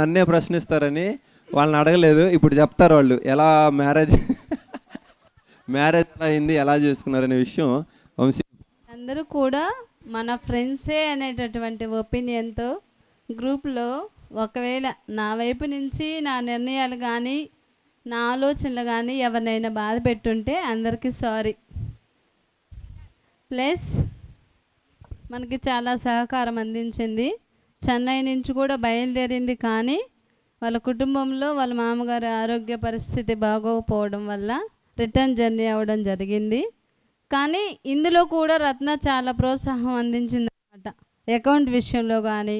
నన్నే ప్రశ్నిస్తారని వాళ్ళని అడగలేదు. ఇప్పుడు చెప్తారు వాళ్ళు ఎలా మ్యారేజ్ ఎలా అయింది, ఎలా చేసుకున్నారనే విషయం. వంశీ అందరూ కూడా మన ఫ్రెండ్సే అనేటటువంటి ఒపీనియన్తో గ్రూప్లో ఒకవేళ నా వైపు నుంచి నా నిర్ణయాలు కానీ నా ఆలోచనలు కానీ ఎవరినైనా బాధ పెట్టుంటే అందరికీ సారీ. ప్లస్ మనకి చాలా సహకారం అందించింది. చెన్నై నుంచి కూడా బయలుదేరింది, కానీ వాళ్ళ కుటుంబంలో వాళ్ళ మామగారి ఆరోగ్య పరిస్థితి బాగోకపోవడం వల్ల రిటర్న్ జర్నీ అవ్వడం జరిగింది. కానీ ఇందులో కూడా రత్న చాలా ప్రోత్సాహం అందించింది అన్నమాట, అకౌంట్ విషయంలో కానీ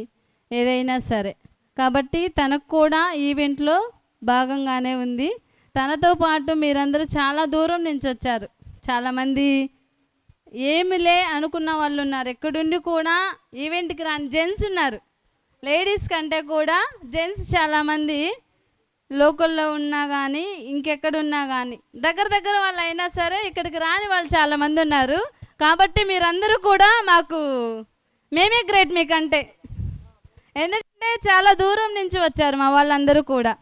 ఏదైనా సరే. కాబట్టి తనకు కూడా ఈవెంట్లో భాగంగానే ఉంది. తనతో పాటు మీరందరూ చాలా దూరం నుంచి వచ్చారు. చాలామంది ఏమిలే అనుకున్న వాళ్ళు ఉన్నారు, ఎక్కడుండి కూడా ఈవెంట్కి రాని జెంట్స్ ఉన్నారు. లేడీస్ కంటే కూడా జెంట్స్ చాలామంది లోకల్లో ఉన్నా కానీ ఇంకెక్కడున్నా కానీ దగ్గర వాళ్ళు అయినా సరే ఇక్కడికి రాని వాళ్ళు చాలామంది ఉన్నారు. కాబట్టి మీరందరూ కూడా మేమే గ్రేట్ మీకంటే, ఎందుకంటే చాలా దూరం నుంచి వచ్చారు మా వాళ్ళందరూ కూడా.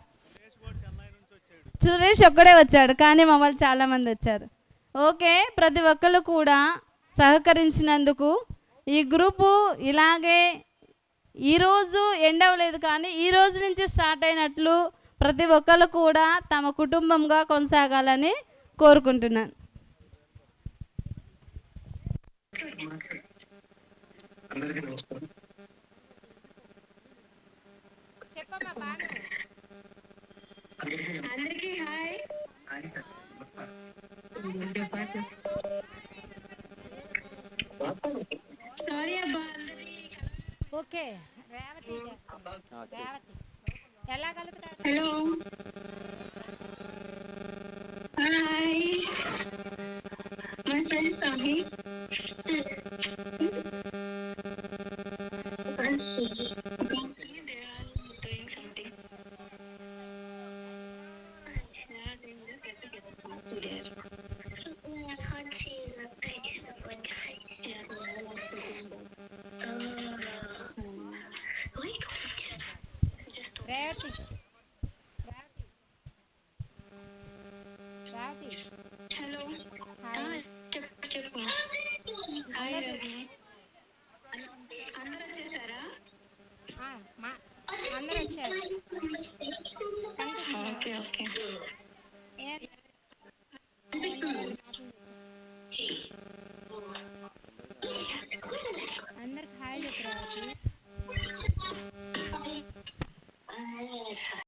సురేష్ ఒక్కడే వచ్చాడు, కానీ మా వాళ్ళు చాలామంది వచ్చారు. ఓకే, ప్రతి ఒక్కరు కూడా సహకరించినందుకు ఈ గ్రూపు ఇలాగే ఈరోజు ఎండ్ అవ్వలేదు, కానీ ఈ రోజు నుంచి స్టార్ట్ అయినట్లు ప్రతి ఒక్కరు కూడా తమ కుటుంబంగా కొనసాగాలని కోరుకుంటున్నాను. అందరికీ హాయ్. సారీ అబ్బా అందరికీ. ఓకే రేవతి ఎలా కలుపుతారు? Hello hi my friend Sahi. Revathi hello hi. చెప్పు. హాయ్ రజని. అందరూ వచ్చేసారా? అందరూ వచ్చారు.